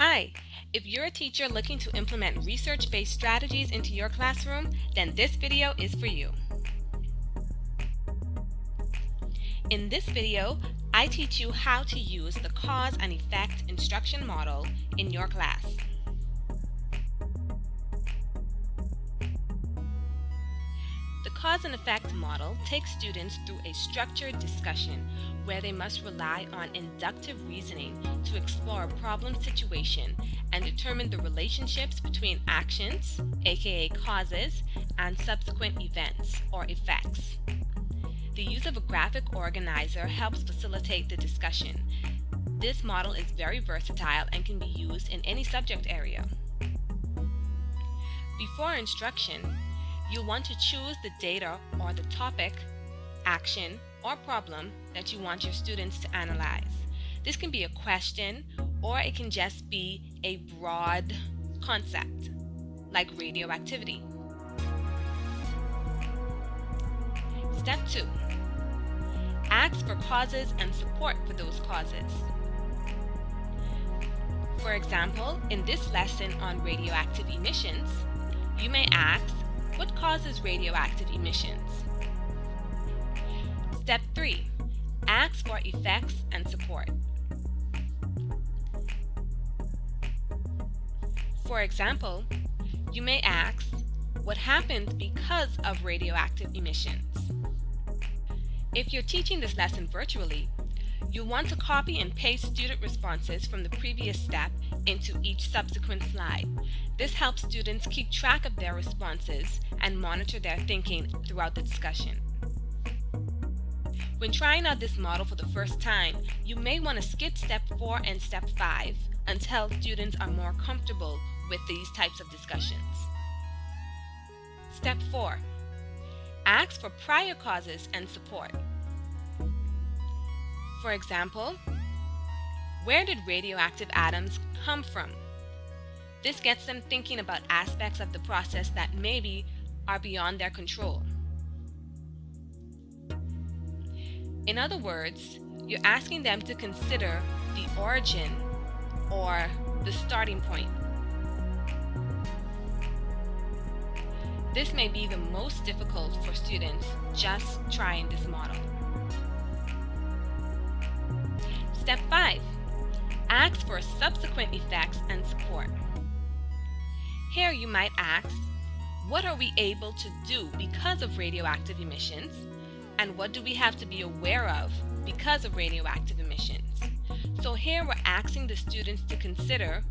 Hi, if you're a teacher looking to implement research-based strategies into your classroom, then this video is for you. In this video, I teach you how to use the cause and effect instruction model in your class. The cause and effect model takes students through a structured discussion where they must rely on inductive reasoning to explore a problem situation and determine the relationships between actions, aka causes, and subsequent events, or effects. The use of a graphic organizer helps facilitate the discussion. This model is very versatile and can be used in any subject area. Before instruction, you'll want to choose the data or the topic, action, or problem that you want your students to analyze. This can be a question, or it can just be a broad concept, like radioactivity. Step 2. Ask for causes and support for those causes. For example, in this lesson on radioactive emissions, you may ask, what causes radioactive emissions? Step 3. Ask for effects and support. For example, you may ask, what happens because of radioactive emissions? If you're teaching this lesson virtually, you'll want to copy and paste student responses from the previous step into each subsequent slide. This helps students keep track of their responses and monitor their thinking throughout the discussion. When trying out this model for the first time, you may want to skip step 4 and step 5 until students are more comfortable with these types of discussions. Step 4. Ask for prior causes and support. For example, where did radioactive atoms come from? This gets them thinking about aspects of the process that maybe are beyond their control. In other words, you're asking them to consider the origin or the starting point. This may be the most difficult for students just trying this model. Step 5. Ask for subsequent effects and support. Here you might ask, what are we able to do because of radioactive emissions? And what do we have to be aware of because of radioactive emissions? So here we're asking the students to consider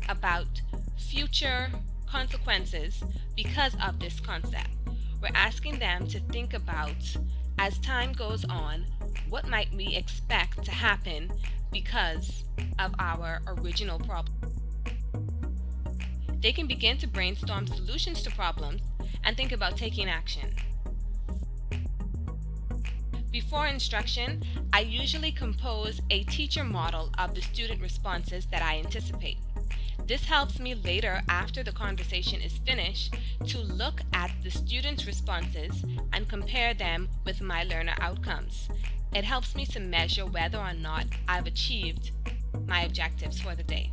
about future consequences because of this concept. We're asking them to think about, as time goes on, what might we expect to happen because of our original problem. They can begin to brainstorm solutions to problems and think about taking action. Before instruction, I usually compose a teacher model of the student responses that I anticipate. This helps me later, after the conversation is finished, to look at the students' responses and compare them with my learner outcomes. It helps me to measure whether or not I've achieved my objectives for the day.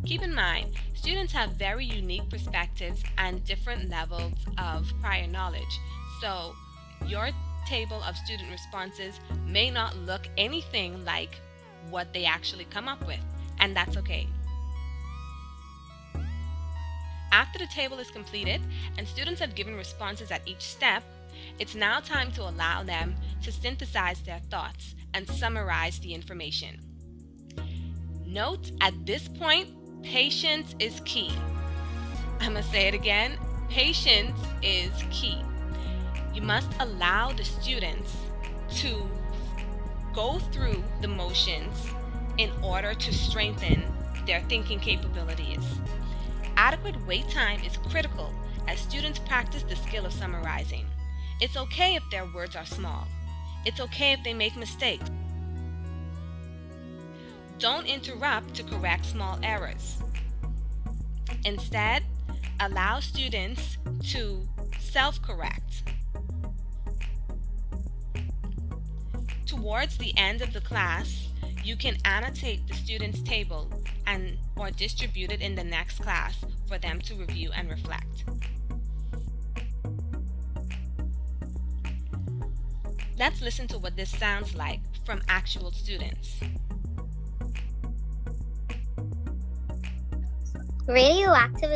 Keep in mind, students have very unique perspectives and different levels of prior knowledge, so your table of student responses may not look anything like what they actually come up with, and that's okay. After the table is completed and students have given responses at each step, it's now time to allow them to synthesize their thoughts and summarize the information. Note, at this point, patience is key. I'm going to say it again, patience is key. You must allow the students to go through the motions in order to strengthen their thinking capabilities. Adequate wait time is critical as students practice the skill of summarizing. It's okay if their words are small. It's okay if they make mistakes. Don't interrupt to correct small errors. Instead, allow students to self-correct. Towards the end of the class, you can annotate the student's table and or distributed in the next class for them to review and reflect. Let's listen to what this sounds like from actual students. Radioactive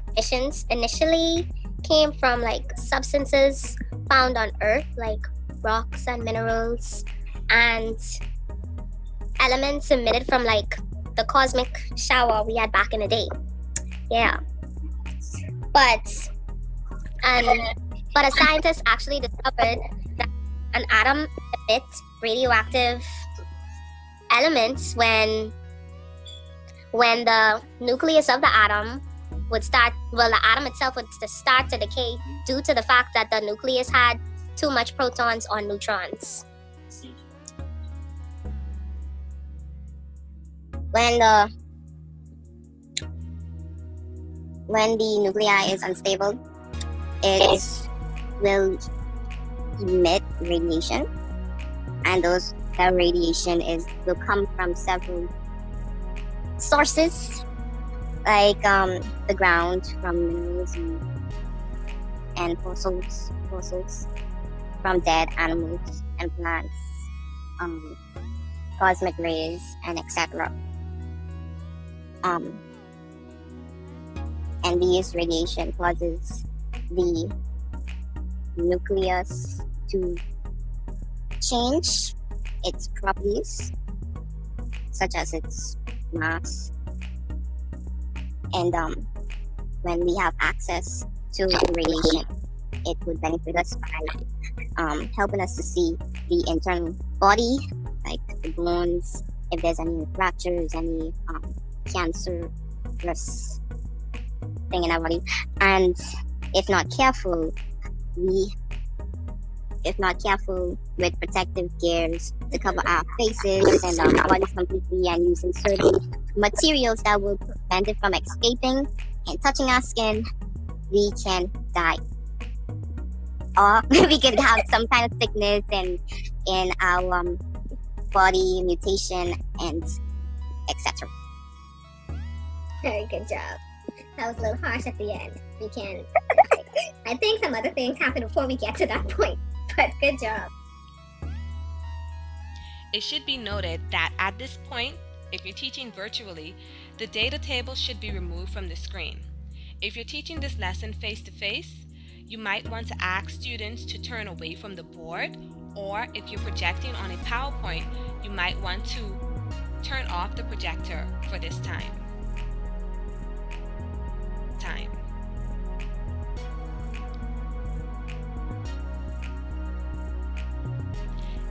emissions initially came from like substances found on Earth, like rocks and minerals, and elements emitted from like the cosmic shower we had back in the day. Yeah. But a scientist actually discovered that an atom emits radioactive elements when the nucleus of the atom the atom itself would start to decay due to the fact that the nucleus had too much protons or neutrons. When the nuclei is unstable, it will emit radiation, and that radiation will come from several sources, like the ground, from minerals and fossils from dead animals and plants, cosmic rays, and etc. And these radiation causes the nucleus to change its properties, such as its mass. And when we have access to radiation, it would benefit us by helping us to see the internal body, like the bones, if there's any fractures, any cancerous thing in our body. And if not careful with protective gears to cover our faces and our bodies completely, and using certain materials that will prevent it from escaping and touching our skin, we can die. Or we could have some kind of sickness in our body, mutation, and etc. Very good job. That was a little harsh at the end. We can. I think some other things happen before we get to that point, but good job. It should be noted that at this point, if you're teaching virtually, the data table should be removed from the screen. If you're teaching this lesson face-to-face, you might want to ask students to turn away from the board, or if you're projecting on a PowerPoint, you might want to turn off the projector for this time.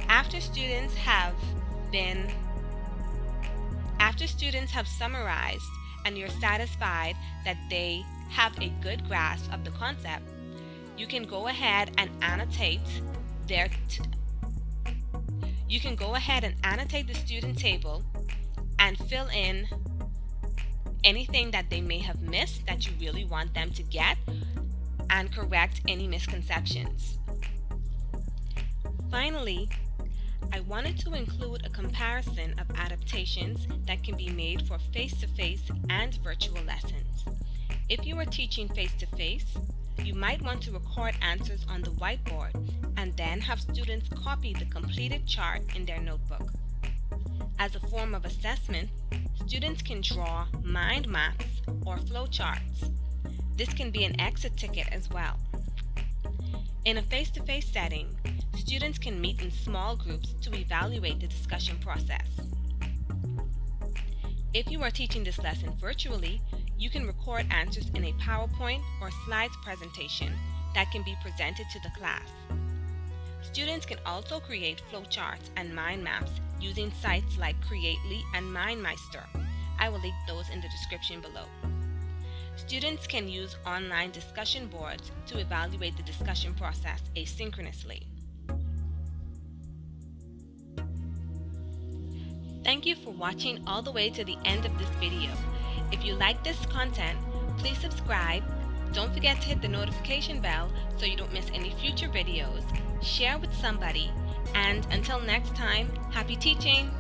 After students have summarized and you're satisfied that they have a good grasp of the concept, you can go ahead and annotate the student table and fill in anything that they may have missed that you really want them to get, and correct any misconceptions. Finally, I wanted to include a comparison of adaptations that can be made for face-to-face and virtual lessons. If you are teaching face-to-face, you might want to record answers on the whiteboard and then have students copy the completed chart in their notebook. As a form of assessment, students can draw mind maps or flowcharts. This can be an exit ticket as well. In a face-to-face setting, students can meet in small groups to evaluate the discussion process. If you are teaching this lesson virtually, you can record answers in a PowerPoint or slides presentation that can be presented to the class. Students can also create flowcharts and mind maps using sites like Creately and MindMeister. I will link those in the description below. Students can use online discussion boards to evaluate the discussion process asynchronously. Thank you for watching all the way to the end of this video. If you like this content, please subscribe. Don't forget to hit the notification bell so you don't miss any future videos. Share with somebody. And until next time, happy teaching!